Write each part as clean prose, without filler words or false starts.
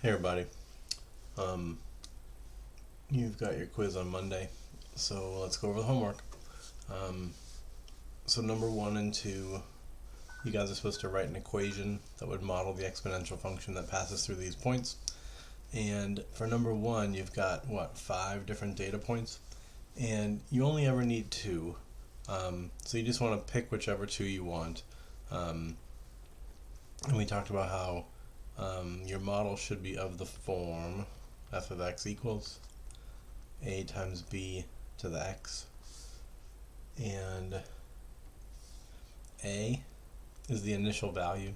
Hey everybody, um, you've got your quiz on Monday, so let's go over the homework. Um, so number 1 and 2, you guys are supposed to write an equation that would model the exponential function that passes through these points. And for number 1, you've got, 5 different data points? And you only ever need 2, so you just want to pick whichever 2 you want. And we talked about how your model should be of the form f of x equals a times b to the x, and a is the initial value,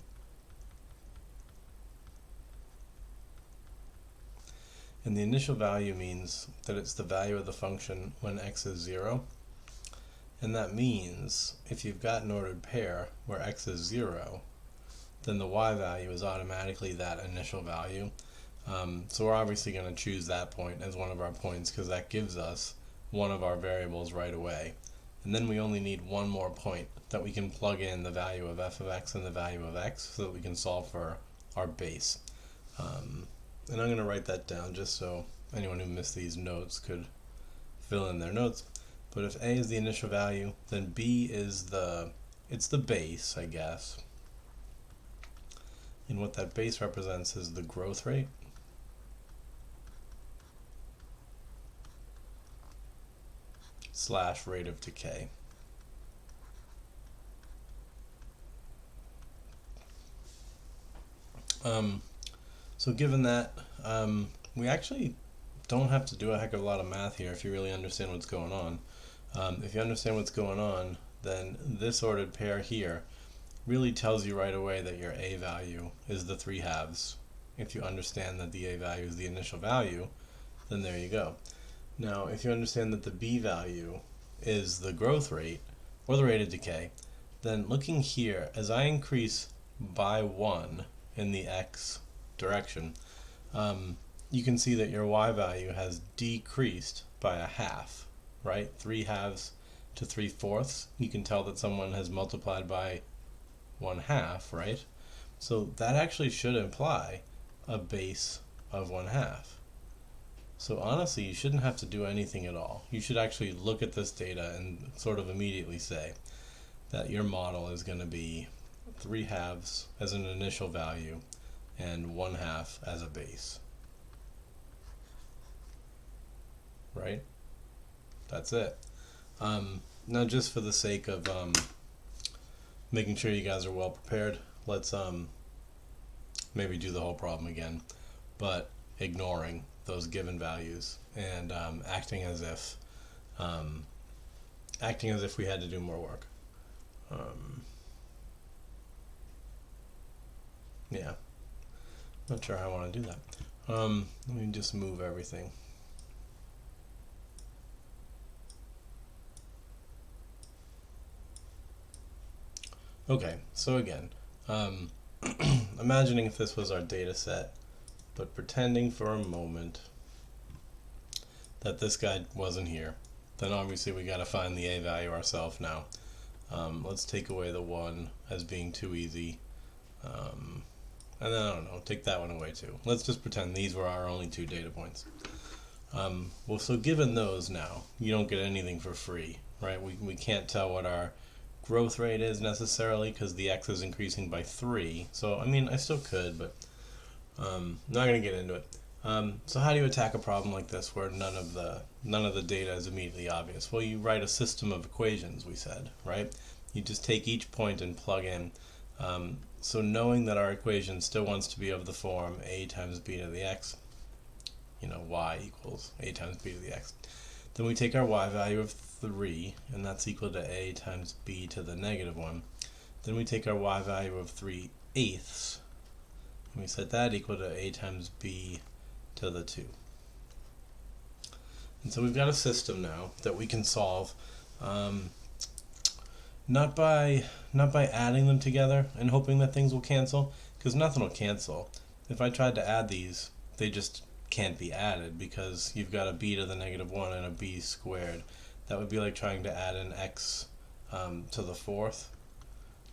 and the initial value means that it's the value of the function when x is 0, and that means if you've got an ordered pair where x is 0, then the y value is automatically that initial value. So we're obviously going to choose that point as one of our points because that gives us one of our variables right away. And then we only need one more point that we can plug in the value of f of x and the value of x so that we can solve for our base. And I'm going to write that down just so anyone who missed these notes could fill in their notes. But if a is the initial value, then b is the base, I guess. And what that base represents is the growth rate. / rate of decay. So given that, we actually don't have to do a heck of a lot of math here if you really understand what's going on. If you understand what's going on, then this ordered pair here really tells you right away that your a value is the 3/2. If you understand that the a value is the initial value, then there you go. Now, if you understand that the b value is the growth rate, or the rate of decay, then looking here, as I increase by 1 in the x direction, you can see that your y value has decreased by a half, right? 3/2 to 3/4. You can tell that someone has multiplied by 1/2, right? So that actually should imply a base of 1/2. So honestly, you shouldn't have to do anything at all. You should actually look at this data and sort of immediately say that your model is going to be 3/2 as an initial value and 1/2 as a base. Right? That's it. Now, just for the sake of making sure you guys are well prepared, let's maybe do the whole problem again, but ignoring those given values and acting as if we had to do more work. Yeah, not sure how I want to do that. Let me just move everything. Okay, so again, imagining if this was our data set, but pretending for a moment that this guy wasn't here, then obviously we got to find the a value ourselves now. Let's take away the 1 as being too easy, and then I don't know, take that one away too. Let's just pretend these were our only 2 data points. Well, so given those now, you don't get anything for free, right? We can't tell what our growth rate is necessarily because the x is increasing by 3. So I mean, I still could, but not going to get into it. So how do you attack a problem like this where none of the data is immediately obvious? Well, you write a system of equations, we said, right? You just take each point and plug in. So knowing that our equation still wants to be of the form a times b to the x, y equals a times b to the x, then we take our y value of 3, and that's equal to a times b to the -1. Then we take our y value of 3/8, and we set that equal to a times b to the 2. And so we've got a system now that we can solve, not by adding them together and hoping that things will cancel, because nothing will cancel. If I tried to add these, they just can't be added because you've got a b to the -1 and a b squared. That would be like trying to add an x to the 4th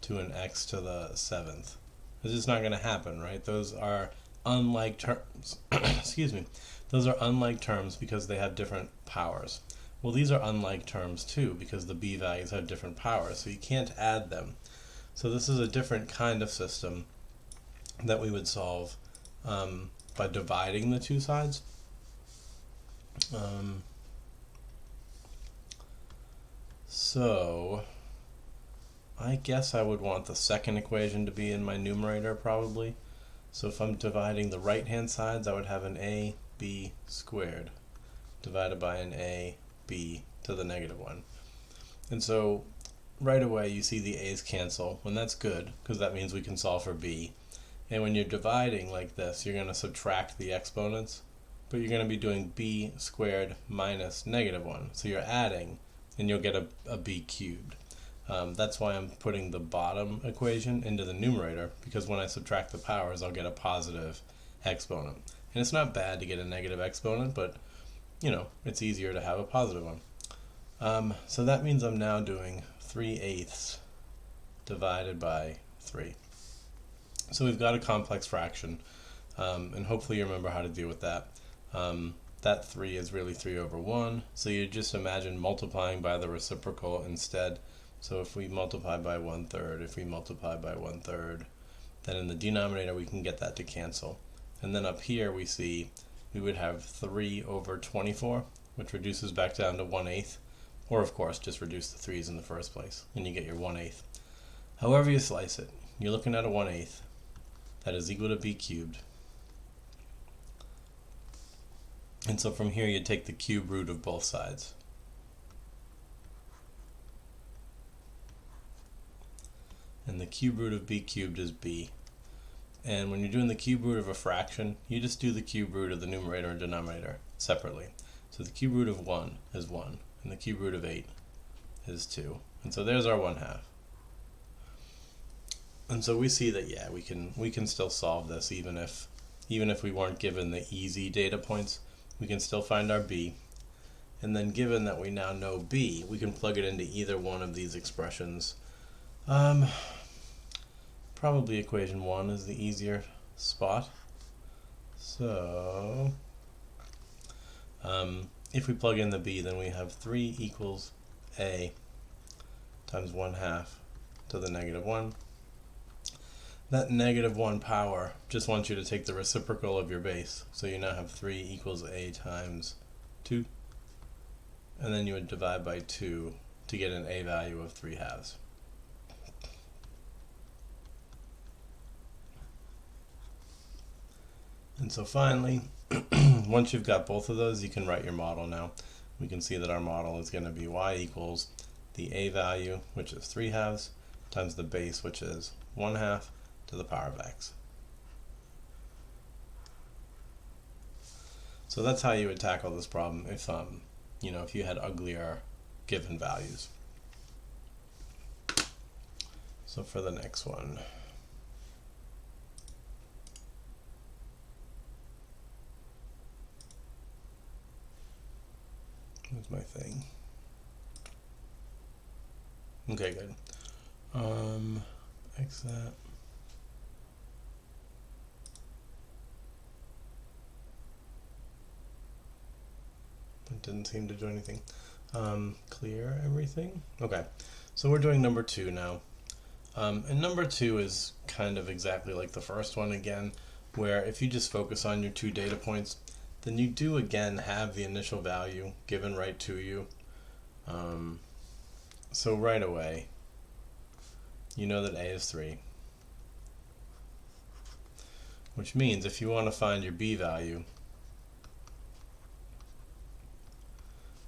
to an x to the 7th. It's just not going to happen, right? Those are unlike terms. Excuse me. Those are unlike terms because they have different powers. Well, these are unlike terms too because the b values have different powers, so you can't add them. So this is a different kind of system that we would solve by dividing the two sides. So I guess I would want the second equation to be in my numerator probably. So if I'm dividing the right hand sides, I would have an ab squared divided by an ab to the negative 1. And so right away you see the a's cancel, and that's good because that means we can solve for b. And when you're dividing like this, you're going to subtract the exponents, but you're going to be doing b squared minus negative 1. So you're adding, and you'll get a b cubed. That's why I'm putting the bottom equation into the numerator, because when I subtract the powers, I'll get a positive exponent. And it's not bad to get a negative exponent, but you know, it's easier to have a positive one. So that means I'm now doing 3/8 divided by 3. So we've got a complex fraction, and hopefully you remember how to deal with that. That 3 is really 3 over 1, so you just imagine multiplying by the reciprocal instead. So if we multiply by 1/3, if we multiply by 1/3, then in the denominator we can get that to cancel. And then up here we see we would have 3 over 24, which reduces back down to 1/8, or of course just reduce the 3's in the first place, and you get your 1/8. However you slice it, you're looking at a 1/8 that is equal to b cubed. And so from here you take the cube root of both sides. And the cube root of b cubed is b. And when you're doing the cube root of a fraction, you just do the cube root of the numerator and denominator separately. So the cube root of 1 is 1, and the cube root of 8 is 2. And so there's our 1/2. And so we see that, yeah, we can still solve this even if we weren't given the easy data points. We can still find our b. And then given that we now know b, we can plug it into either one of these expressions. Probably equation 1 is the easier spot. So if we plug in the b, then we have 3 equals a times 1/2 to the negative 1. That negative 1 power just wants you to take the reciprocal of your base. So you now have 3 equals a times 2. And then you would divide by 2 to get an a value of 3/2. And so finally, once you've got both of those, you can write your model now. We can see that our model is going to be y equals the a value, which is 3/2, times the base, which is 1/2, to the power of x. So that's how you would tackle this problem if if you had uglier given values. So for the next one, where's my thing? Okay, good. X that. It didn't seem to do anything. Clear everything. Okay, so we're doing number 2 now. And number 2 is kind of exactly like the first one again, where if you just focus on your 2 data points, then you do again have the initial value given right to you. So right away, you know that a is 3. Which means if you want to find your b value,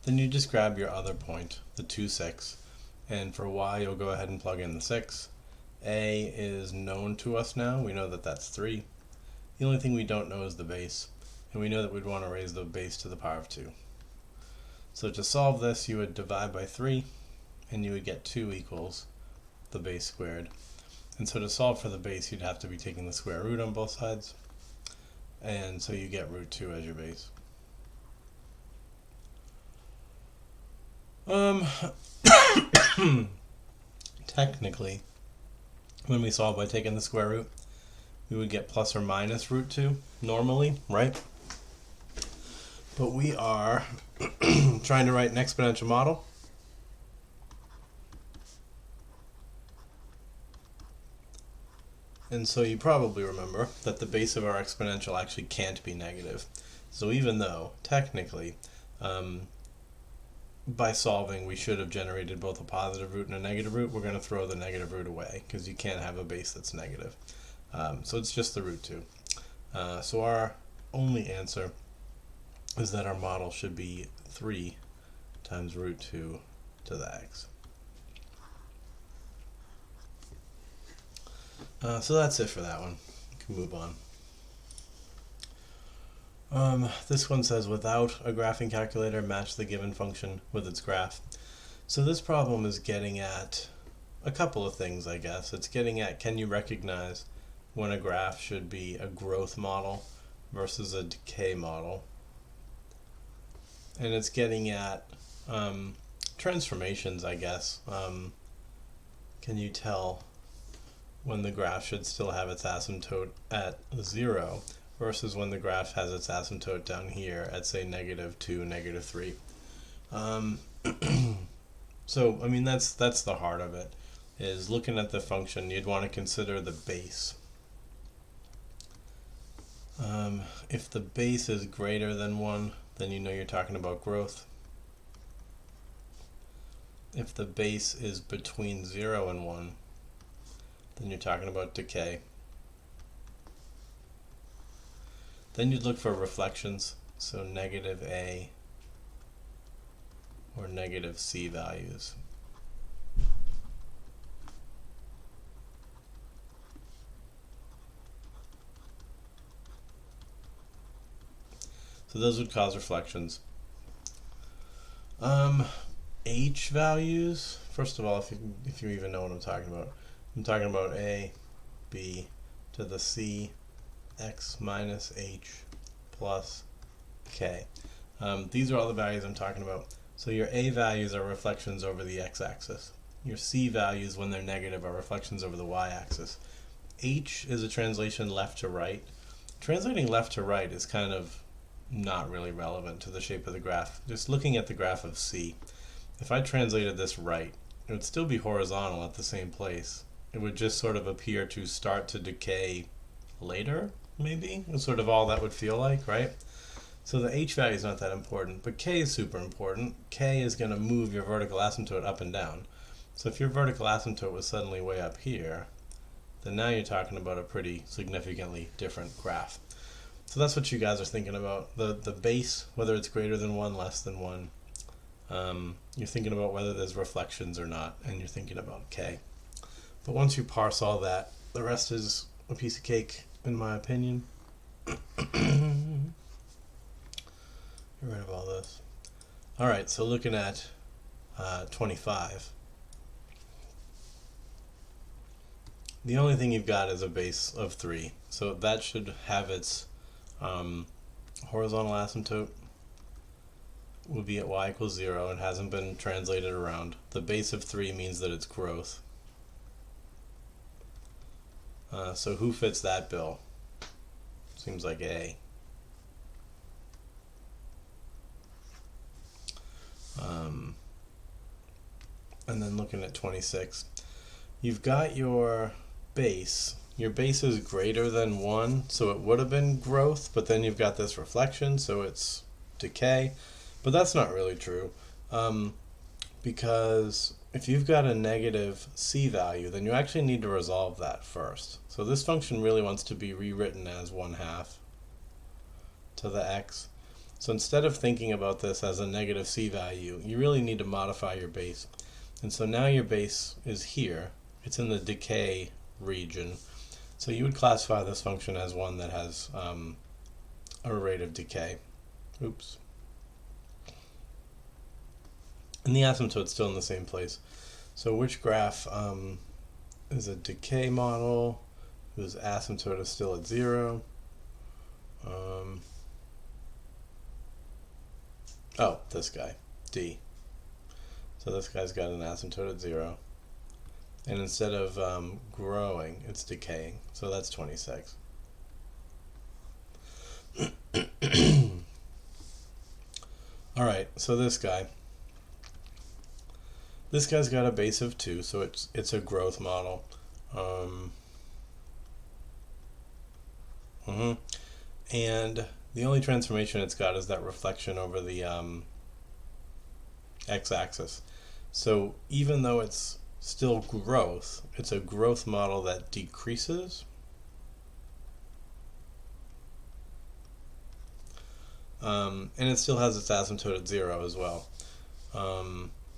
then you just grab your other point, the 2, 6, and for y you'll go ahead and plug in the 6. A is known to us now, we know that that's 3. The only thing we don't know is the base, and we know that we'd want to raise the base to the power of 2. So to solve this, you would divide by 3, and you would get 2 equals the base squared. And so to solve for the base, you'd have to be taking the square root on both sides, and so you get root 2 as your base. Technically, when we solve by taking the square root, we would get plus or minus root 2 normally, right? But we are trying to write an exponential model. And so you probably remember that the base of our exponential actually can't be negative. So even though, technically, by solving we should have generated both a positive root and a negative root, we're going to throw the negative root away because you can't have a base that's negative. So it's just the root 2. So our only answer is that our model should be 3 times root 2 to the x. So that's it for that one. We can move on. This one says, without a graphing calculator, match the given function with its graph. So this problem is getting at a couple of things, I guess. It's getting at, can you recognize when a graph should be a growth model versus a decay model? And it's getting at transformations, I guess. Can you tell when the graph should still have its asymptote at 0 versus when the graph has its asymptote down here at, say, -2, -3. So, I mean, that's the heart of it, is looking at the function, you'd want to consider the base. If the base is greater than 1, then you know you're talking about growth. If the base is between 0 and 1, then you're talking about decay. Then you'd look for reflections, so -a or -c values. So those would cause reflections. H values, first of all, if you even know what I'm talking about, I'm talking about a, b to the c, x minus h plus k. These are all the values I'm talking about. So your a values are reflections over the x-axis. Your c values, when they're negative, are reflections over the y-axis. H is a translation left to right. Translating left to right is kind of not really relevant to the shape of the graph. Just looking at the graph of C, if I translated this right, it would still be horizontal at the same place. It would just sort of appear to start to decay later, maybe? It's sort of all that would feel like, right? So the H value is not that important, but K is super important. K is going to move your vertical asymptote up and down. So if your vertical asymptote was suddenly way up here, then now you're talking about a pretty significantly different graph. So that's what you guys are thinking about. The base, whether it's greater than 1, less than 1. You're thinking about whether there's reflections or not, and you're thinking about K. But once you parse all that, the rest is a piece of cake, in my opinion. Get rid of all this. Alright, so looking at 25. The only thing you've got is a base of 3. So that should have its horizontal asymptote would be at y equals 0 and hasn't been translated around. The base of 3 means that it's growth. So who fits that bill? Seems like A. And then looking at 26, you've got your base. Your base is greater than 1, so it would have been growth, but then you've got this reflection, so it's decay. But that's not really true, because if you've got a negative c value, then you actually need to resolve that first. So this function really wants to be rewritten as 1/2 to the x. So instead of thinking about this as a negative c value, you really need to modify your base. And so now your base is here. It's in the decay region. So you would classify this function as one that has a rate of decay. Oops. And the asymptote's still in the same place. So which graph is a decay model whose asymptote is still at 0? Oh, this guy, D. So this guy's got an asymptote at 0. And instead of growing, it's decaying. So that's 26. All right, so this guy's got a base of 2, so it's a growth model. And the only transformation it's got is that reflection over the x-axis. So even though it's still growth, it's a growth model that decreases. And it still has its asymptote at 0 as well.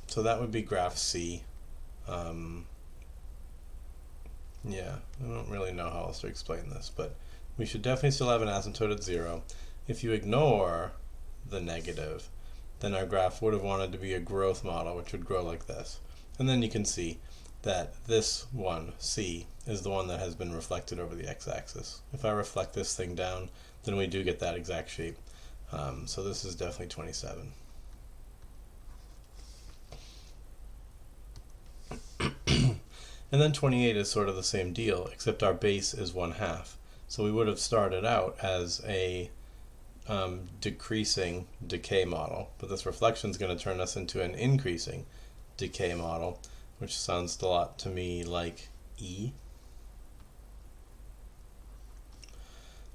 So that would be graph C. Yeah, I don't really know how else to explain this, but we should definitely still have an asymptote at 0. If you ignore the negative, then our graph would have wanted to be a growth model, which would grow like this. And then you can see that this one, C, is the one that has been reflected over the x-axis. If I reflect this thing down, then we do get that exact shape. So this is definitely 27. And then 28 is sort of the same deal, except our base is 1/2. So we would have started out as a decreasing decay model, but this reflection is going to turn us into an increasing decay model, which sounds a lot to me like E.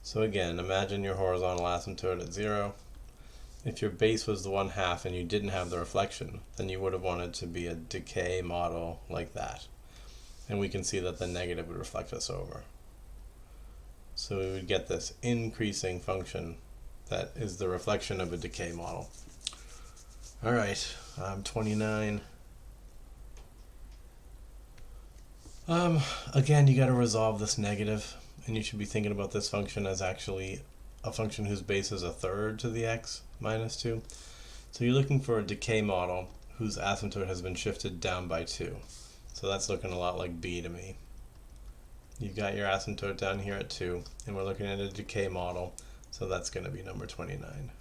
So again, imagine your horizontal asymptote at 0. If your base was the 1/2 and you didn't have the reflection, then you would have wanted to be a decay model like that. And we can see that the negative would reflect us over. So we would get this increasing function that is the reflection of a decay model. All right, 29. Again, you got to resolve this negative, and you should be thinking about this function as actually a function whose base is 1/3 to the x minus 2. So you're looking for a decay model whose asymptote has been shifted down by 2. So that's looking a lot like B to me. You've got your asymptote down here at 2, and we're looking at a decay model, so that's going to be number 29.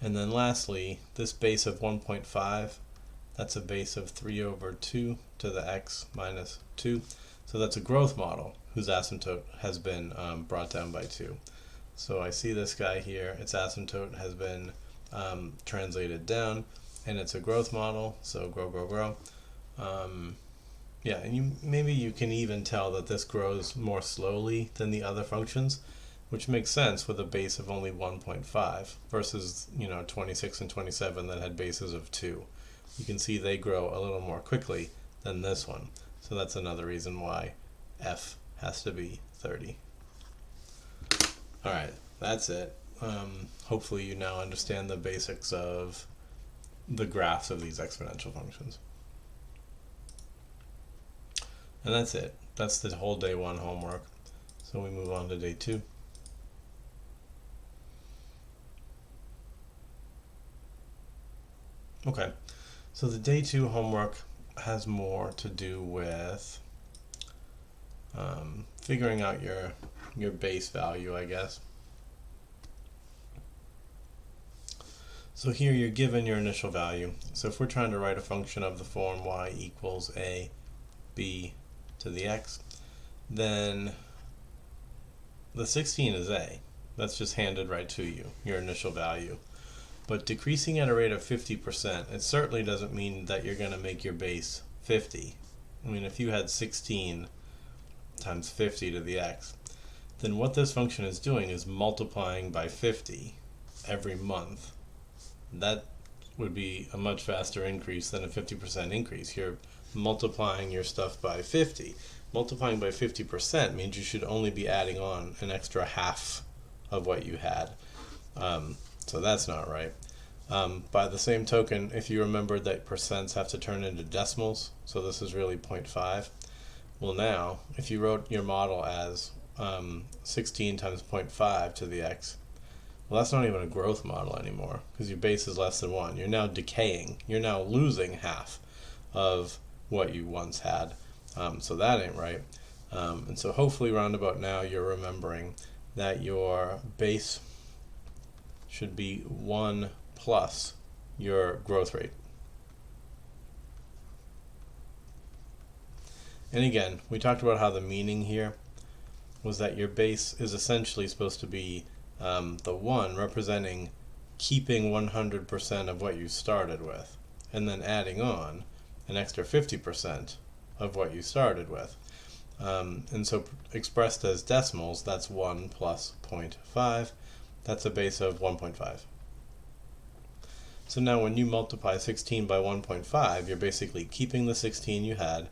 And then lastly, this base of 1.5, that's a base of 3/2 to the x minus 2. So that's a growth model whose asymptote has been brought down by 2. So I see this guy here, its asymptote has been translated down, and it's a growth model, so grow. Yeah, and maybe you can even tell that this grows more slowly than the other functions, which makes sense with a base of only 1.5 versus 26 and 27 that had bases of 2. You can see they grow a little more quickly than this one, so that's another reason why F has to be 30. All right, that's it. Hopefully you now understand the basics of the graphs of these exponential functions. And that's it. That's the whole day 1 homework. So we move on to day 2. Okay, so the day 2 homework has more to do with figuring out your base value, I guess. So here you're given your initial value. So if we're trying to write a function of the form y equals a b to the x, then the 16 is a. That's just handed right to you, your initial value. But decreasing at a rate of 50%, it certainly doesn't mean that you're going to make your base 50. I mean, if you had 16 times 50 to the x, then what this function is doing is multiplying by 50 every month. That would be a much faster increase than a 50% increase. You're multiplying your stuff by 50. Multiplying by 50% means you should only be adding on an extra half of what you had. So that's not right. By the same token, if you remember that percents have to turn into decimals, so this is really 0.5. Well now, if you wrote your model as 16 times 0.5 to the x, well, that's not even a growth model anymore because your base is less than 1. You're now decaying. You're now losing half of what you once had. So that ain't right. And so hopefully roundabout now you're remembering that your base should be 1 plus your growth rate. And again, we talked about how the meaning here was that your base is essentially supposed to be the 1 representing keeping 100% of what you started with, and then adding on an extra 50% of what you started with. And so expressed as decimals, that's 1 plus 0.5. That's a base of 1.5. So now when you multiply 16 by 1.5, you're basically keeping the 16 you had,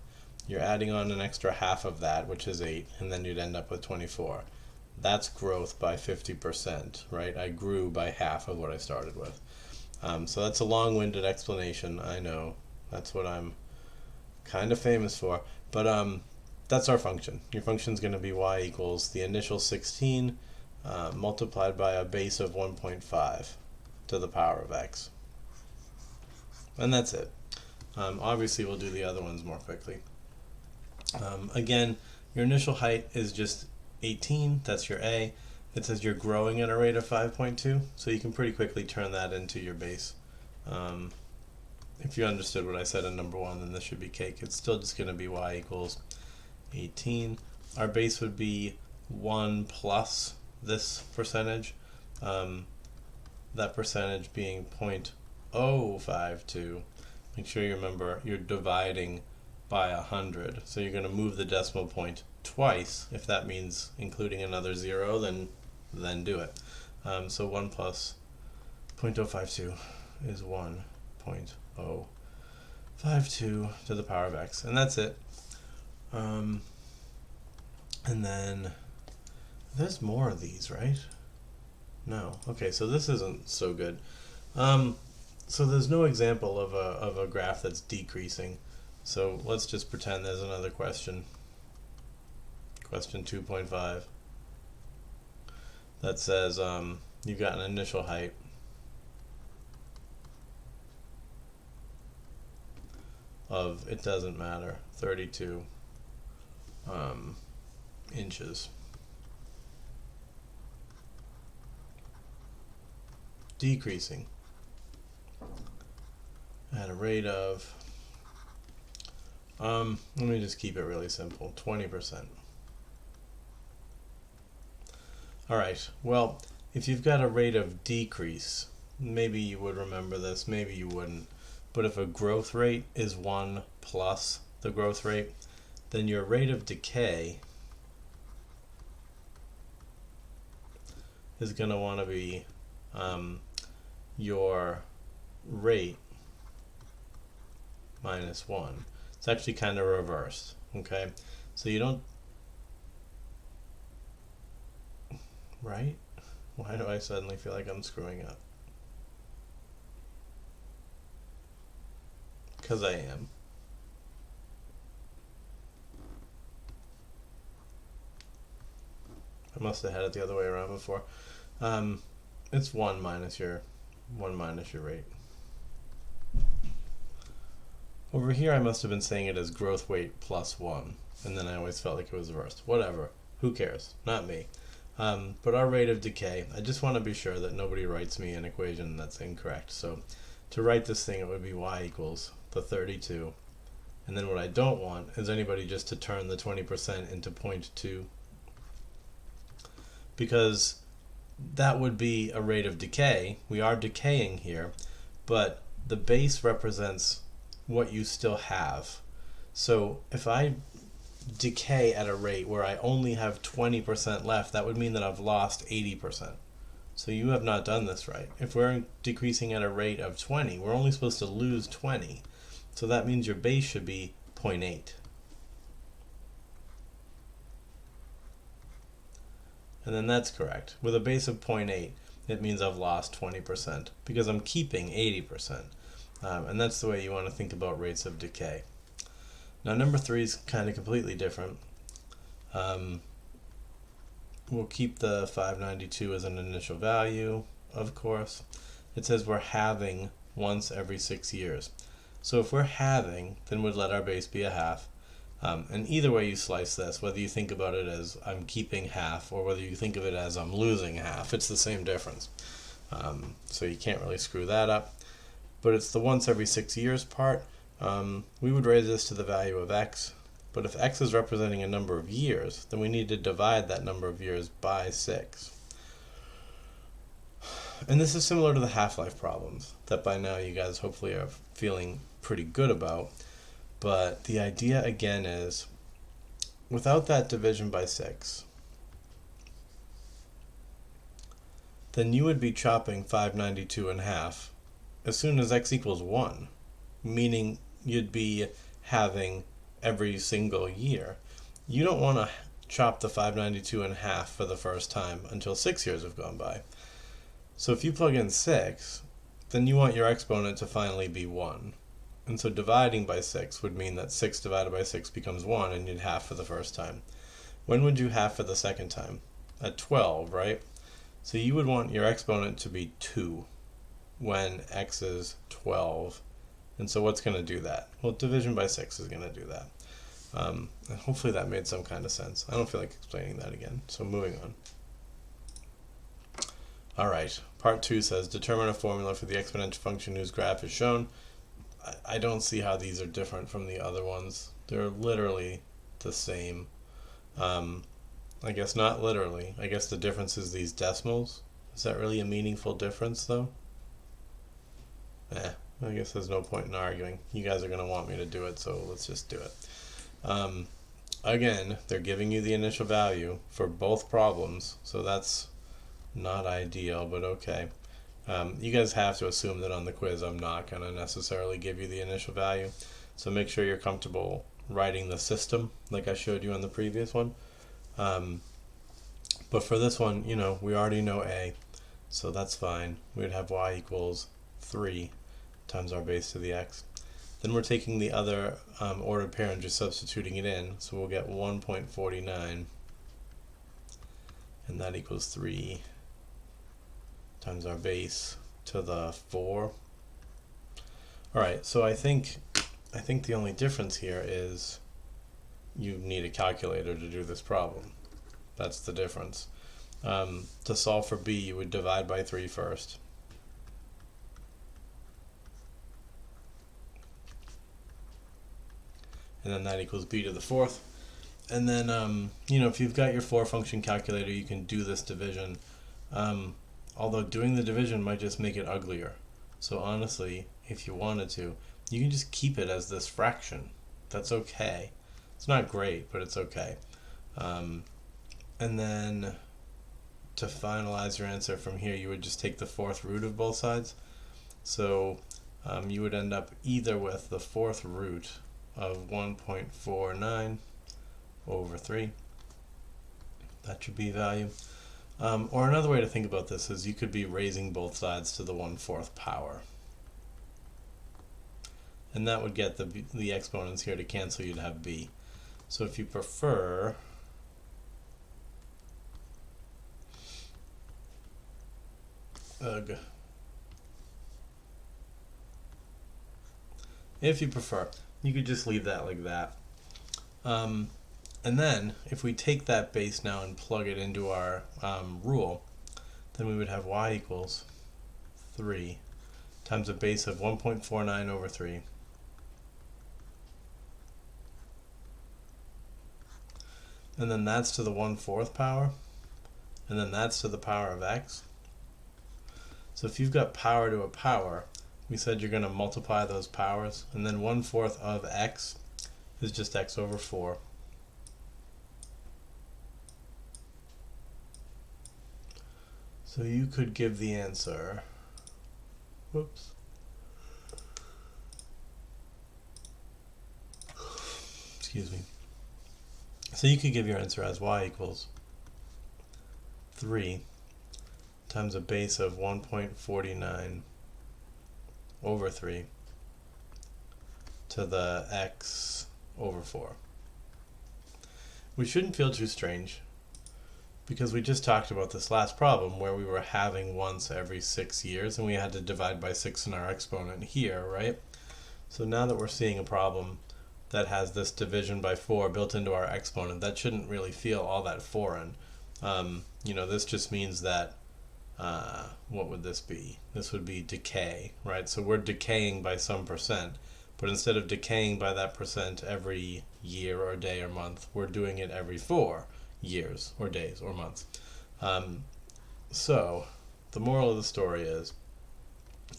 you're adding on an extra half of that, which is 8, and then you'd end up with 24. That's growth by 50%, right? I grew by half of what I started with. So that's a long-winded explanation, I know. That's what I'm kind of famous for. But that's our function. Your function is going to be y equals the initial 16 multiplied by a base of 1.5 to the power of x. And that's it. Obviously, we'll do the other ones more quickly. Again, your initial height is just 18. That's your a. It says you're growing at a rate of 5.2, so you can pretty quickly turn that into your base. If you understood what I said in number 1, then this should be cake. It's still just going to be y equals 18. Our base would be 1 plus this percentage, that percentage being 0.052. Make sure you remember you're dividing by 100, so you're going to move the decimal point twice. If that means including another 0, then do it. So 1 plus 0.052 is 1.052 to the power of x, and that's it. And then there's more of these, right? No. Okay, so this isn't so good. So there's no example of a graph that's decreasing. So let's just pretend there's another question. Question 2.5 that says you've got an initial height of, it doesn't matter, 32 inches. Decreasing at a rate of, let me just keep it really simple, 20%. Alright, well, if you've got a rate of decrease, maybe you would remember this, maybe you wouldn't, but if a growth rate is 1 plus the growth rate, then your rate of decay is going to want to be your rate minus 1. It's actually kind of reversed, okay? So you don't, right? Why do I suddenly feel like I'm screwing up? Because I am. I must have had it the other way around before. It's 1 minus your rate. Over here I must have been saying it as growth rate plus 1, and then I always felt like it was reversed. Whatever, who cares? Not me. But our rate of decay, I just want to be sure that nobody writes me an equation that's incorrect. So to write this thing, it would be y equals the 32. And then what I don't want is anybody just to turn the 20% into 0.2, because that would be a rate of decay. We are decaying here, but the base represents what you still have. So if I decay at a rate where I only have 20% left, that would mean that I've lost 80%. So you have not done this right. If we're decreasing at a rate of 20, we're only supposed to lose 20. So that means your base should be 0.8. And then that's correct. With a base of 0.8, it means I've lost 20% because I'm keeping 80%. And that's the way you want to think about rates of decay. Now number 3 is kind of completely different. We'll keep the 592 as an initial value, of course. It says we're halving once every 6 years. So if we're halving, then we'd let our base be a half. And either way you slice this, whether you think about it as I'm keeping half or whether you think of it as I'm losing half, it's the same difference. So you can't really screw that up. But it's the once every 6 years part. We would raise this to the value of x. But if x is representing a number of years, then we need to divide that number of years by 6. And this is similar to the half-life problems that by now you guys hopefully are feeling pretty good about. But the idea again is, without that division by 6, then you would be chopping 592 in half as soon as x equals 1, meaning you'd be having every single year. You don't want to chop the 592 in half for the first time until 6 years have gone by. So if you plug in 6, then you want your exponent to finally be 1. And so dividing by 6 would mean that 6 divided by 6 becomes 1, and you'd half for the first time. When would you half for the second time? At 12, right? So you would want your exponent to be 2 when x is 12. And so what's going to do that? Well, division by 6 is going to do that. And hopefully that made some kind of sense. I don't feel like explaining that again. So moving on. All right, part 2 says determine a formula for the exponential function whose graph is shown. I don't see how these are different from the other ones. They're literally the same. I guess not literally. I guess the difference is these decimals. Is that really a meaningful difference though? I guess there's no point in arguing. You guys are going to want me to do it, so let's just do it. Again, they're giving you the initial value for both problems, so that's not ideal, but okay. You guys have to assume that on the quiz I'm not going to necessarily give you the initial value, so make sure you're comfortable writing the system like I showed you on the previous one. But for this one, you know, we already know a, so that's fine. We'd have y equals 3 times our base to the x. Then we're taking the other ordered pair and just substituting it in, so we'll get 1.49, and that equals 3 times our base to the 4. Alright, so I think the only difference here is you need a calculator to do this problem. That's the difference. To solve for b, you would divide by 3 first. And then that equals b to the 4th. And then, you know, if you've got your 4-function calculator, you can do this division. Although doing the division might just make it uglier. So honestly, if you wanted to, you can just keep it as this fraction. That's okay. It's not great, but it's okay. And then to finalize your answer from here, you would just take the 4th root of both sides. So you would end up either with the 4th root of 1.49 over 3. That's your b value. Or another way to think about this is you could be raising both sides to the 1/4 power. And that would get the exponents here to cancel. You'd have b. So if you prefer, you could just leave that like that. And then if we take that base now and plug it into our rule, then we would have y equals 3 times a base of 1.49 over 3. And then that's to the 1/4 power, and then that's to the power of x. So if you've got power to a power, we said you're going to multiply those powers, and then 1/4 of x is just x over 4. So you could give the answer, whoops, excuse me. So you could give your answer as y equals 3 times a base of 1.49 over 3 to the x over 4. We shouldn't feel too strange, because we just talked about this last problem where we were having once every 6 years and we had to divide by 6 in our exponent here, right? So now that we're seeing a problem that has this division by 4 built into our exponent, that shouldn't really feel all that foreign. You know, this just means that, what would this be? This would be decay, right? So we're decaying by some percent, but instead of decaying by that percent every year or day or month, we're doing it every 4 years or days or months. So the moral of the story is,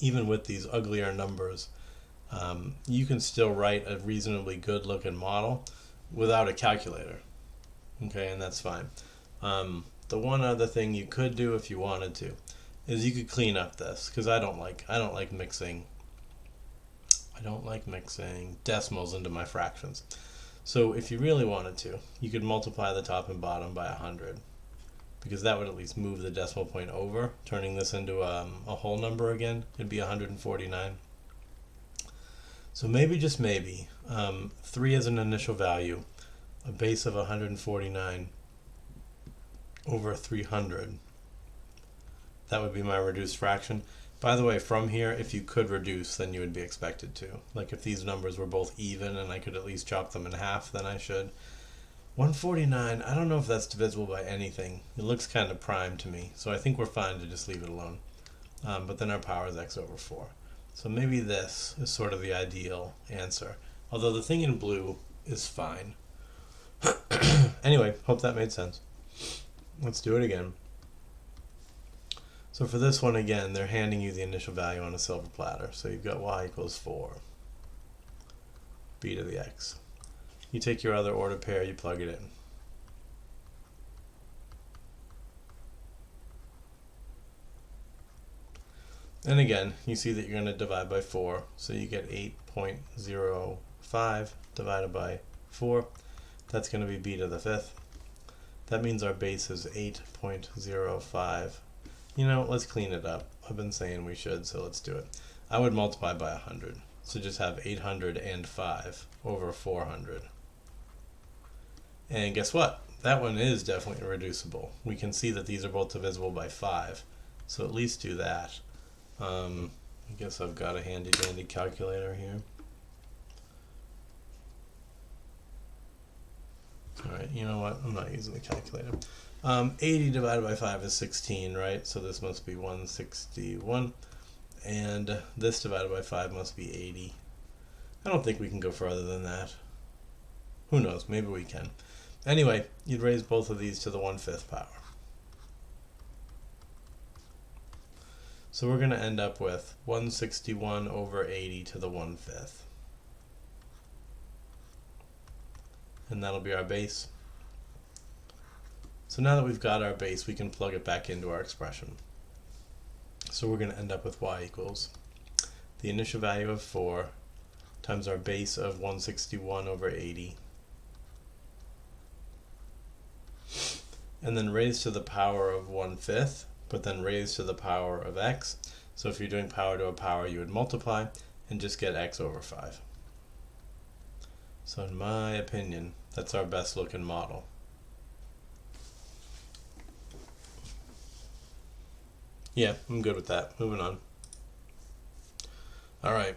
even with these uglier numbers, you can still write a reasonably good looking model without a calculator. Okay, and that's fine. The one other thing you could do if you wanted to is you could clean up this, because I don't like mixing decimals into my fractions. So if you really wanted to, you could multiply the top and bottom by 100, because that would at least move the decimal point over, turning this into a whole number again. It'd be 149. So maybe, just maybe, 3 as an initial value, a base of 149 over 300. That would be my reduced fraction. By the way, from here, if you could reduce, then you would be expected to. Like if these numbers were both even and I could at least chop them in half, then I should. 149, I don't know if that's divisible by anything. It looks kind of prime to me, so I think we're fine to just leave it alone. But then our power is x over 4. So maybe this is sort of the ideal answer. Although the thing in blue is fine. Anyway, hope that made sense. Let's do it again. So for this one, again, they're handing you the initial value on a silver platter. So you've got y equals 4, b to the x. You take your other ordered pair, you plug it in. And again, you see that you're going to divide by 4, so you get 8.05 divided by 4. That's going to be b to the 5th. That means our base is 8.05. You know, let's clean it up. I've been saying we should, so let's do it. I would multiply by 100. So just have 805 over 400. And guess what? That one is definitely reducible. We can see that these are both divisible by 5. So at least do that. I guess I've got a handy dandy calculator here. Alright, you know what? I'm not using the calculator. 80 divided by 5 is 16, right? So this must be 161. And this divided by 5 must be 80. I don't think we can go further than that. Who knows? Maybe we can. Anyway, you'd raise both of these to the 1/5 power. So we're going to end up with 161 over 80 to the 1/5. And that'll be our base. So now that we've got our base, we can plug it back into our expression. So we're going to end up with y equals the initial value of 4 times our base of 161 over 80, and then raised to the power of 1/5, but then raised to the power of x. So if you're doing power to a power, you would multiply and just get x over 5. So in my opinion, that's our best looking model. Yeah, I'm good with that. Moving on. Alright,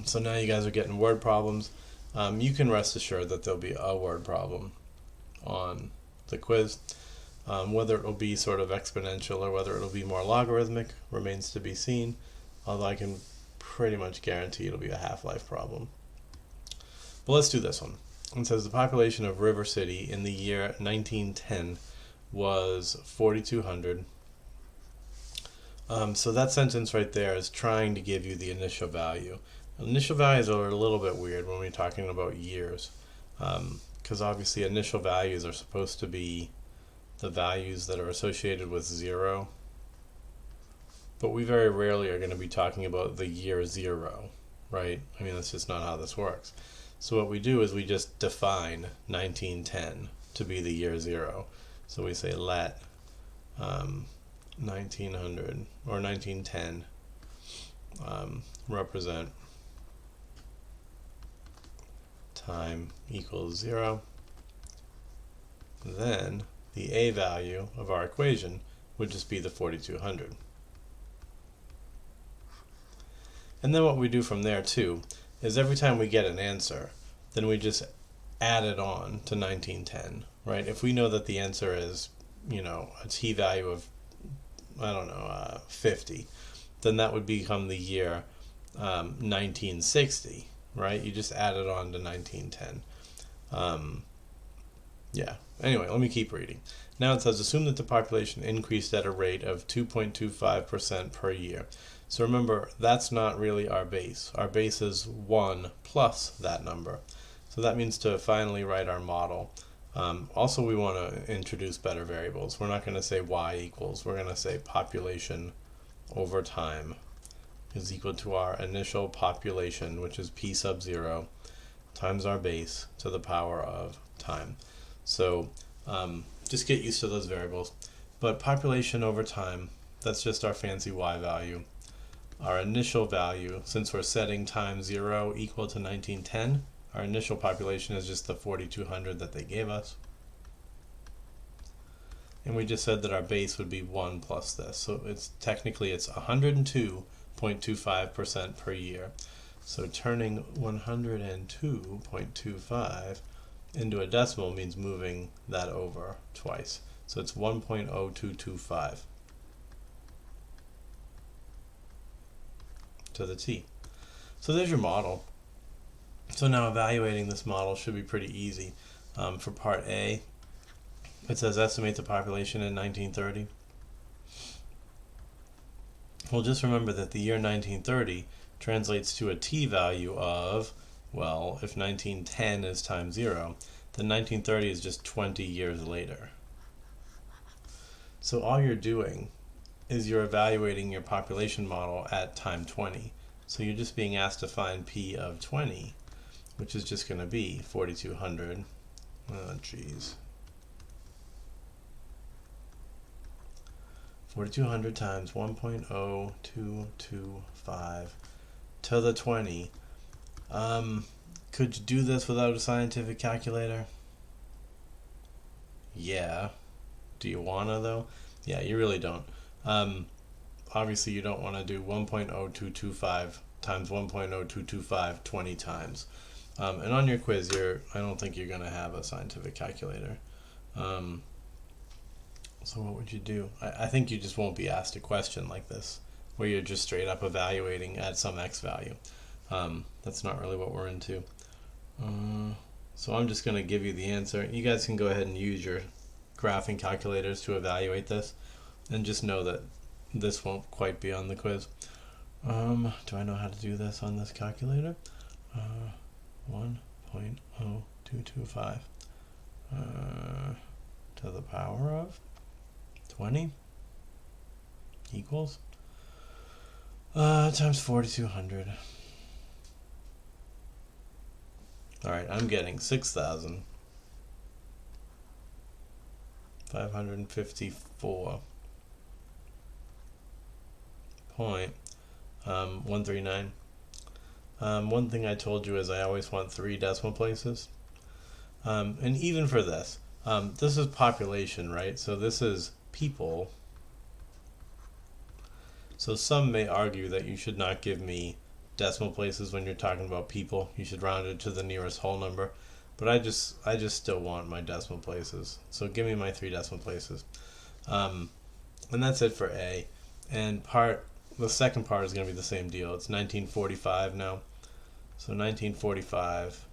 so now you guys are getting word problems. You can rest assured that there'll be a word problem on the quiz. Whether it will be sort of exponential or whether it'll be more logarithmic remains to be seen, although I can pretty much guarantee it'll be a half-life problem. But let's do this one. It says the population of River City in the year 1910 was 4,200. So that sentence right there is trying to give you the initial value. Initial values are a little bit weird when we're talking about years, because obviously initial values are supposed to be the values that are associated with 0, but we very rarely are going to be talking about the year 0, right? I mean, that's just not how this works. So what we do is we just define 1910 to be the year 0. So we say let 1900 or 1910 represent time equals 0. Then the a value of our equation would just be the 4,200. And then what we do from there too is every time we get an answer, then we just add it on to 1910, right? If we know that the answer is, you know, a t value of, I don't know, 50, then that would become the year 1960, right? You just added on to 1910. Yeah. Anyway, let me keep reading. Now it says, assume that the population increased at a rate of 2.25% per year. So remember, that's not really our base. Our base is 1 plus that number. So that means to finally write our model. Also, we want to introduce better variables. We're not going to say y equals. We're going to say population over time is equal to our initial population, which is p sub 0, times our base to the power of time. So just get used to those variables. But population over time, that's just our fancy y value. Our initial value, since we're setting time 0 equal to 1910, our initial population is just the 4,200 that they gave us. And we just said that our base would be 1 plus this. So it's 102.25% per year. So turning 102.25 into a decimal means moving that over twice. So it's 1.0225 to the t. So there's your model. So now evaluating this model should be pretty easy. For part A, it says estimate the population in 1930. Well, just remember that the year 1930 translates to a t value of, well, if 1910 is time 0, then 1930 is just 20 years later. So all you're doing is you're evaluating your population model at time 20. So you're just being asked to find p of 20, which is just going to be 4,200. Oh, geez. 4,200 times 1.0225 to the 20. Could you do this without a scientific calculator? Yeah. Do you wanna though? Yeah, you really don't. Obviously you don't want to do 1.0225 times 1.0225 20 times. And on your quiz, I don't think you're gonna have a scientific calculator. So what would you do? I think you just won't be asked a question like this, where you're just straight up evaluating at some x value. That's not really what we're into. So I'm just going to give you the answer. You guys can go ahead and use your graphing calculators to evaluate this, and just know that this won't quite be on the quiz. Do I know how to do this on this calculator? 1.0225 to the power of 20 equals times 4,200. Alright, I'm getting 6,554.139. One thing I told you is I always want 3 decimal places. And even for this, this is population, right? So this is people. So some may argue that you should not give me decimal places when you're talking about people. You should round it to the nearest whole number. But I just still want my decimal places. So give me my 3 decimal places. And that's it for A. And the second part is going to be the same deal. It's 1945 now. So 1945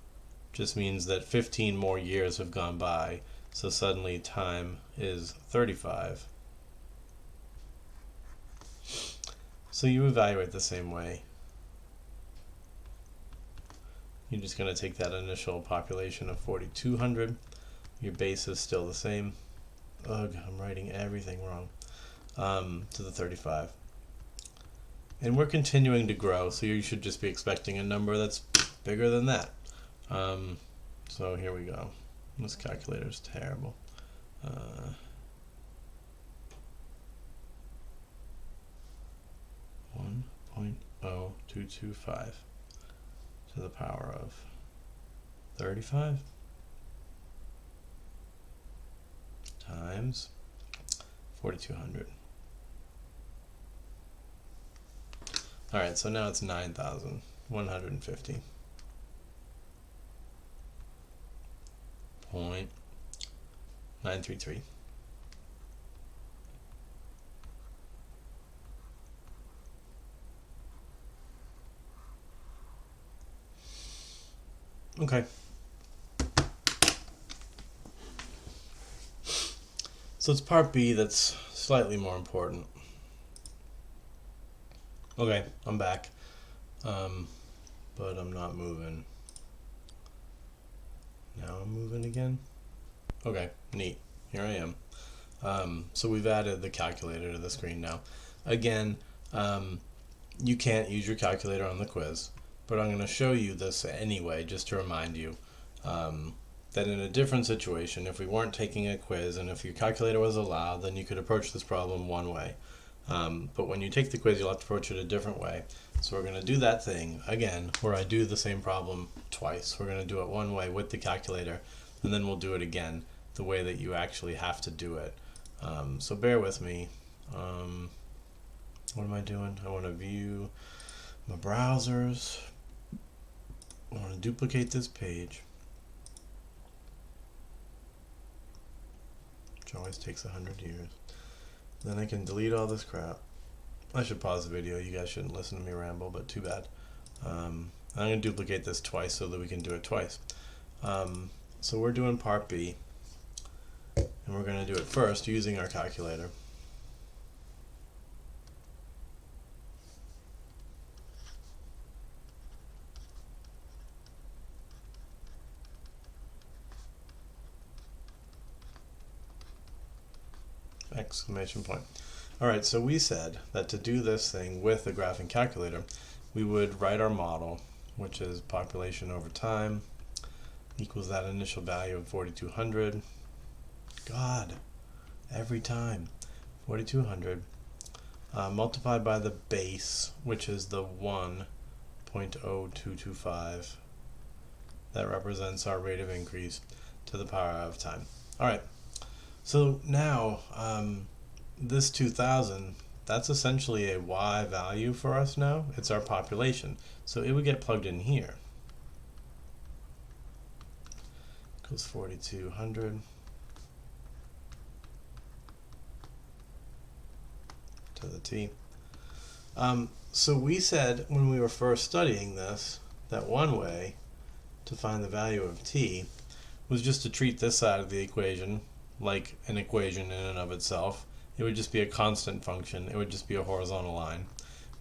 just means that 15 more years have gone by. So suddenly time is 35. So you evaluate the same way. You're just going to take that initial population of 4,200. Your base is still the same. Ugh, I'm writing everything wrong. To the 35. And we're continuing to grow, so you should just be expecting a number that's bigger than that. So here we go. This calculator is terrible. 1.0225 to the power of 35 times 4,200. Alright, so now it's 9,150. 0.933. Okay. So it's part B that's slightly more important. Okay, I'm back. But I'm not moving. Now I'm moving again. Okay, neat. Here I am. So we've added the calculator to the screen now. Again, you can't use your calculator on the quiz, but I'm going to show you this anyway, just to remind you that in a different situation, if we weren't taking a quiz and if your calculator was allowed, then you could approach this problem one way. But when you take the quiz, you'll have to approach it a different way. So we're going to do that thing again where I do the same problem twice. We're going to do it one way with the calculator, and then we'll do it again the way that you actually have to do it. So bear with me. What am I doing? I want to view my browsers. I want to duplicate this page, which always takes 100 years. Then I can delete all this crap. I should pause the video. You guys shouldn't listen to me ramble, but too bad. I'm going to duplicate this twice so that we can do it twice. So we're doing part B, and we're going to do it first using our calculator. Exclamation point. Alright, so we said that to do this thing with the graphing calculator, we would write our model, which is population over time, equals that initial value of 4,200. God, every time. 4,200 multiplied by the base, which is the 1.0225. That represents our rate of increase to the power of time. Alright, so now this 2,000, that's essentially a y value for us now. It's our population. So it would get plugged in here. Equals 4,200 to the t. So we said when we were first studying this, that one way to find the value of t was just to treat this side of the equation like an equation in and of itself. It would just be a constant function. It would just be a horizontal line.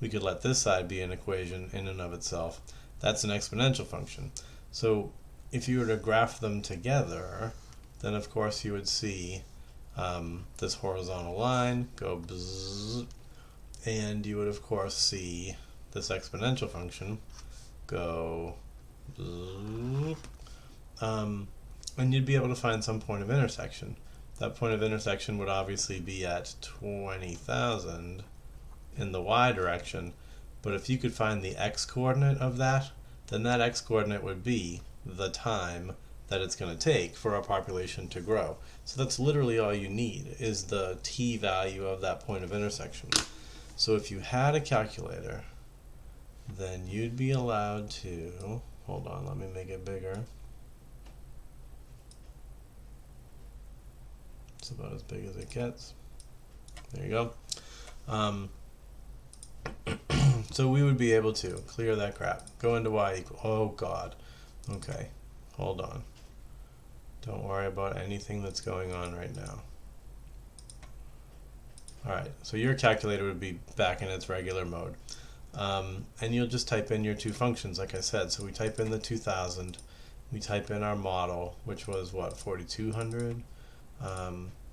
We could let this side be an equation in and of itself. That's an exponential function. So if you were to graph them together, then of course you would see this horizontal line go bzzz, and you would of course see this exponential function go bzzz, and you'd be able to find some point of intersection. That point of intersection would obviously be at 20,000 in the y direction, but if you could find the x-coordinate of that, then that x-coordinate would be the time that it's going to take for our population to grow. So that's literally all you need, is the t value of that point of intersection. So if you had a calculator, then you'd be allowed to, hold on, let me make it bigger. It's about as big as it gets. There you go. So we would be able to clear that crap. Go into y equal, oh god. Okay, hold on. Don't worry about anything that's going on right now. Alright, so your calculator would be back in its regular mode. And you'll just type in your two functions, like I said. So we type in the 2,000. We type in our model, which was what, 4,200?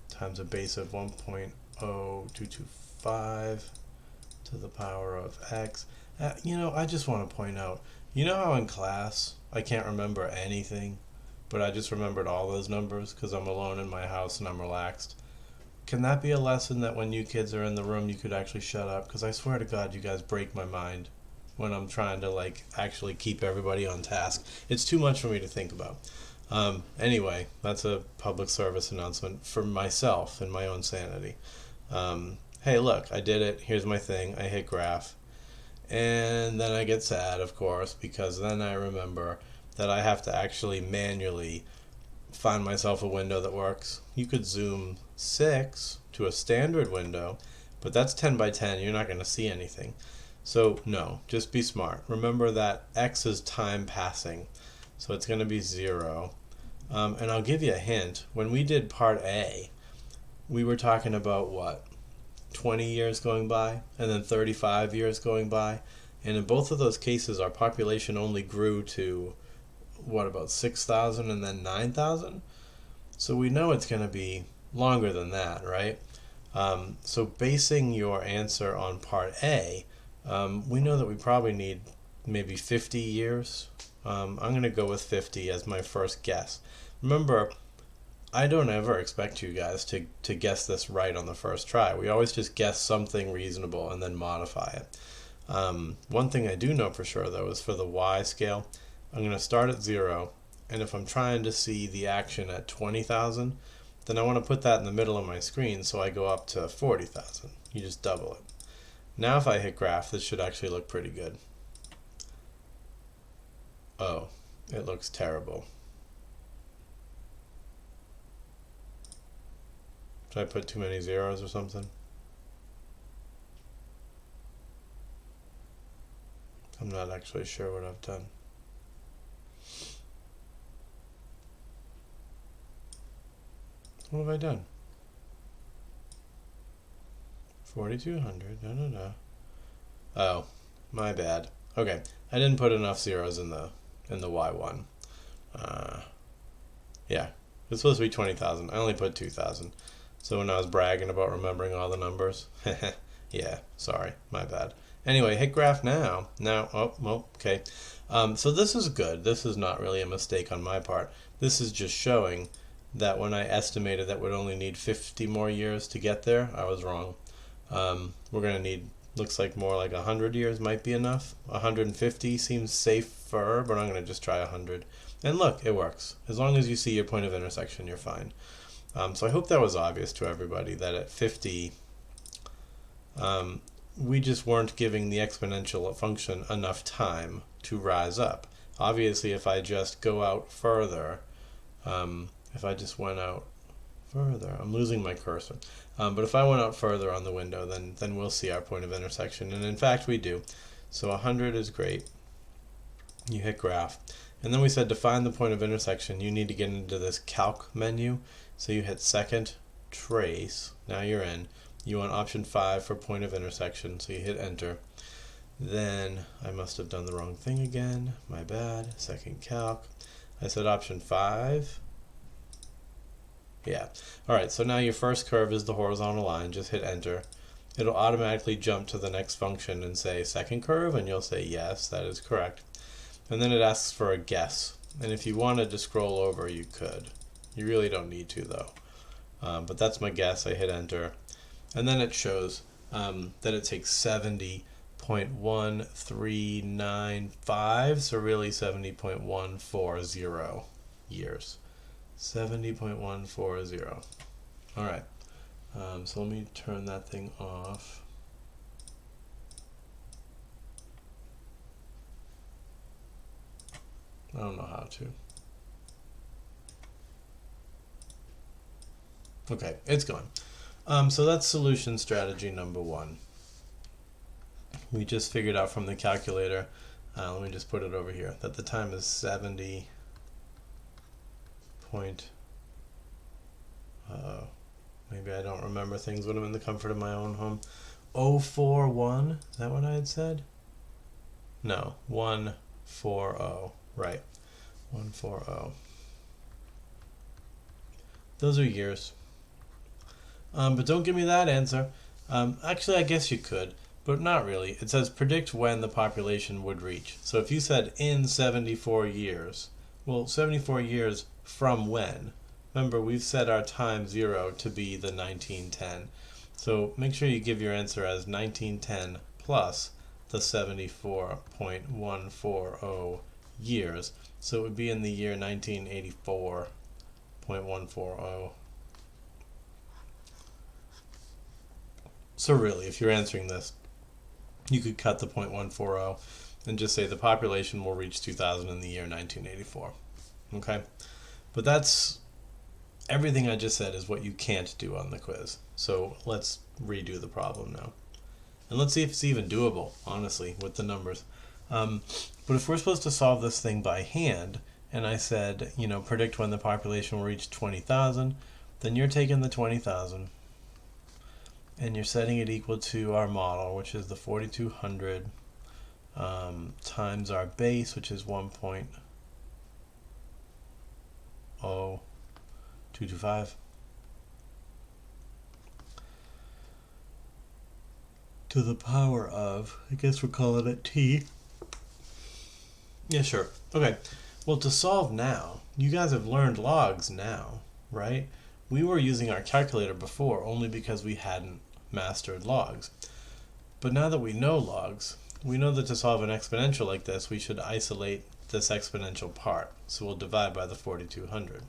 Times a base of 1.0225 to the power of x. You know, I just want to point out, you know how in class I can't remember anything, but I just remembered all those numbers because I'm alone in my house and I'm relaxed? Can that be a lesson that when you kids are in the room you could actually shut up? Because I swear to God, you guys break my mind when I'm trying to like actually keep everybody on task. It's too much for me to think about. Anyway, that's a public service announcement for myself and my own sanity. Hey, look, I did it. Here's my thing. I hit graph. And then I get sad, of course, because then I remember that I have to actually manually find myself a window that works. You could zoom 6 to a standard window, but that's 10 by 10. You're not going to see anything. So, no, just be smart. Remember that x is time passing. So it's going to be 0. And I'll give you a hint. When we did part A, we were talking about what? 20 years going by and then 35 years going by. And in both of those cases, our population only grew to, what, about 6,000 and then 9,000? So we know it's going to be longer than that, right? So basing your answer on part A, we know that we probably need maybe 50 years. I'm going to go with 50 as my first guess. Remember, I don't ever expect you guys to guess this right on the first try. We always just guess something reasonable and then modify it. One thing I do know for sure, though, is for the Y scale, I'm going to start at 0, and if I'm trying to see the action at 20,000, then I want to put that in the middle of my screen, so I go up to 40,000. You just double it. Now if I hit graph, this should actually look pretty good. Oh, it looks terrible. Did I put too many zeros or something? I'm not actually sure what I've done. What have I done? 4,200. No. Oh, my bad. Okay, I didn't put enough zeros in the Y1. Yeah, it's supposed to be 20,000. I only put 2,000. So when I was bragging about remembering all the numbers, yeah, sorry, my bad. Anyway, hit graph now. Okay. So this is good. This is not really a mistake on my part. This is just showing that when I estimated that we'd only need 50 more years to get there, I was wrong. We're going to need, looks like more like 100 years might be enough. 150 seems safer, but I'm going to just try 100. And look, it works. As long as you see your point of intersection, you're fine. So I hope that was obvious to everybody that at 50, we just weren't giving the exponential function enough time to rise up. Obviously, if I just go out further, if I just went out further, I'm losing my cursor. But if I went out further on the window, then we'll see our point of intersection. And in fact, we do. So 100 is great. You hit graph. And then we said to find the point of intersection, you need to get into this calc menu. So you hit second, trace. Now you're in. You want option 5 for point of intersection. So you hit enter. Then I must have done the wrong thing again. My bad. Second calc. I said option 5. Yeah. All right. So now your first curve is the horizontal line. Just hit enter. It'll automatically jump to the next function and say second curve, and you'll say yes, that is correct. And then it asks for a guess. And if you wanted to scroll over, you could. You really don't need to, though. But that's my guess. I hit enter. And then it shows that it takes 70.1395, so really 70.140 years. 70.140. All right. So let me turn that thing off. I don't know how to. Okay, it's gone. So that's solution strategy number 1. We just figured out from the calculator, let me just put it over here, that the time is 70 point, maybe I don't remember things when I'm in the comfort of my own home. 041, is that what I had said? No, 140, right, 140. Those are years. But don't give me that answer. Actually, I guess you could, but not really. It says predict when the population would reach. So if you said in 74 years, well, 74 years from when? Remember, we've set our time 0 to be the 1910. So make sure you give your answer as 1910 plus the 74.140 years. So it would be in the year 1984.140. So really, if you're answering this, you could cut the 0.140 and just say the population will reach 2000 in the year 1984. Okay? But that's everything I just said is what you can't do on the quiz. So let's redo the problem now. And let's see if it's even doable, honestly, with the numbers. But if we're supposed to solve this thing by hand, and I said, you know, predict when the population will reach 20,000, then you're taking the 20,000 and you're setting it equal to our model, which is the 4,200 times our base, which is 1.0225 to the power of, I guess we're calling it t. Yeah, sure. Okay. Well, to solve now, you guys have learned logs now, right? We were using our calculator before only because we hadn't mastered logs. But now that we know logs, we know that to solve an exponential like this, we should isolate this exponential part. So we'll divide by the 4,200.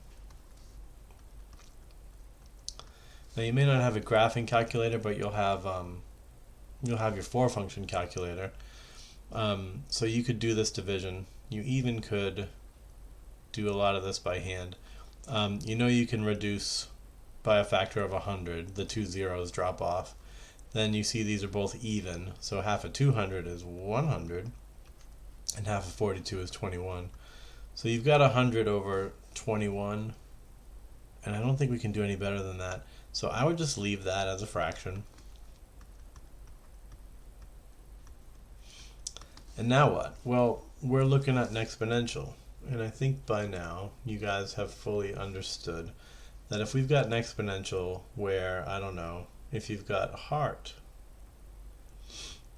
Now you may not have a graphing calculator, but you'll have your for-function calculator. So you could do this division. You even could do a lot of this by hand. You know you can reduce by a factor of 100. The two zeros drop off. Then you see these are both even. So half of 200 is 100. And half of 42 is 21. So you've got 100 over 21. And I don't think we can do any better than that. So I would just leave that as a fraction. And now what? Well, we're looking at an exponential. And I think by now you guys have fully understood that if we've got an exponential where, I don't know, if you've got heart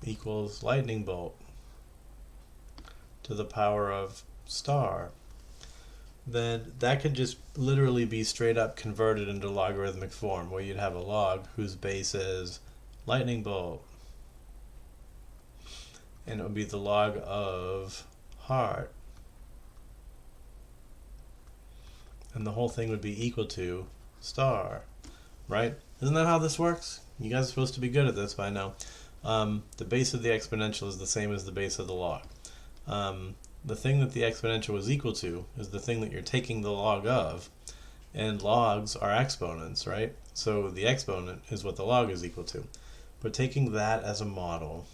equals lightning bolt to the power of star, then that could just literally be straight up converted into logarithmic form, where you'd have a log whose base is lightning bolt, and it would be the log of heart, and the whole thing would be equal to star, right? Isn't that how this works? You guys are supposed to be good at this by now. The base of the exponential is the same as the base of the log. The thing that the exponential is equal to is the thing that you're taking the log of, and logs are exponents, right? So the exponent is what the log is equal to. But taking that as a model,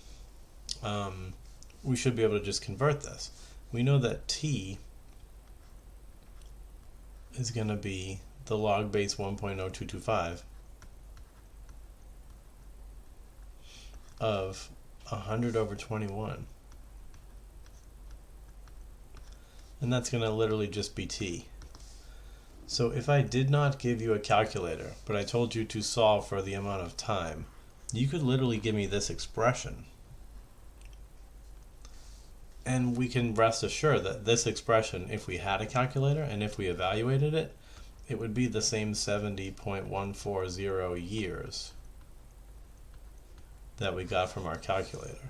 we should be able to just convert this. We know that t is going to be the log base 1.0225 of 100 over 21. And that's going to literally just be t. So if I did not give you a calculator, but I told you to solve for the amount of time, you could literally give me this expression. And we can rest assured that this expression, if we had a calculator and if we evaluated it, it would be the same 70.140 years that we got from our calculator.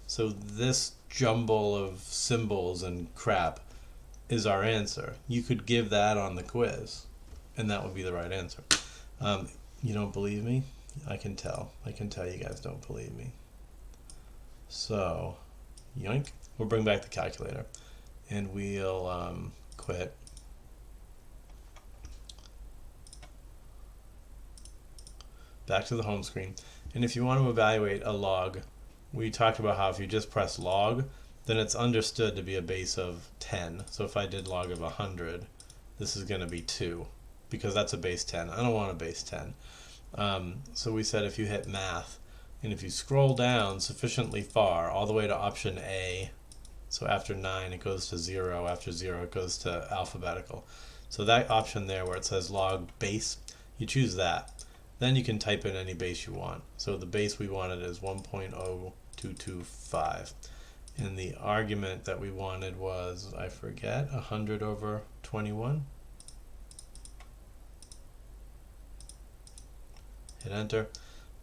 So this jumble of symbols and crap is our answer. You could give that on the quiz, and that would be the right answer. You don't believe me? I can tell. I can tell you guys don't believe me. So, yoink. We'll bring back the calculator, and we'll quit. Back to the home screen. And if you want to evaluate a log, we talked about how if you just press log, then it's understood to be a base of 10. So if I did log of 100, this is going to be 2, because that's a base 10. I don't want a base 10. So we said if you hit math, and if you scroll down sufficiently far, all the way to option A, so after 9 it goes to 0, after 0 it goes to alphabetical. So that option there where it says log base, you choose that. Then you can type in any base you want. So the base we wanted is 1.0225. And the argument that we wanted was, I forget, 100 over 21. Hit enter.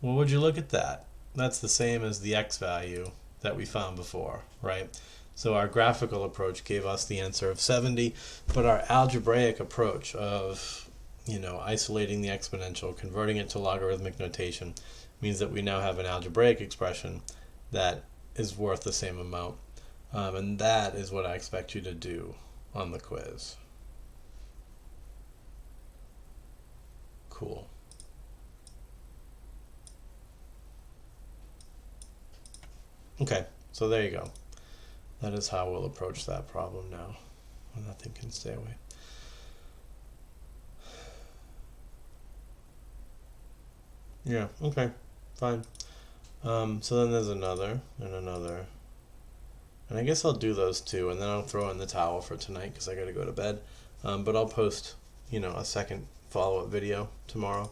Well, would you look at that? That's the same as the x value that we found before, right? So our graphical approach gave us the answer of 70, but our algebraic approach of, isolating the exponential, converting it to logarithmic notation, means that we now have an algebraic expression that is worth the same amount. And that is what I expect you to do on the quiz. Cool. Okay, so there you go. That is how we'll approach that problem now. Well, nothing can stay away. Yeah, okay, fine. So then there's another, and another. And I guess I'll do those two, and then I'll throw in the towel for tonight because I gotta go to bed. But I'll post, a second follow-up video tomorrow.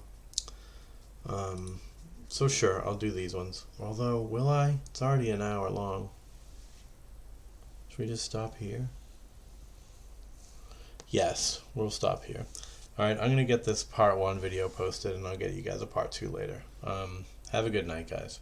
So sure, I'll do these ones. Although, will I? It's already an hour long. Should we just stop here? Yes, we'll stop here. Alright, I'm going to get this part 1 video posted, and I'll get you guys a part 2 later. Have a good night, guys.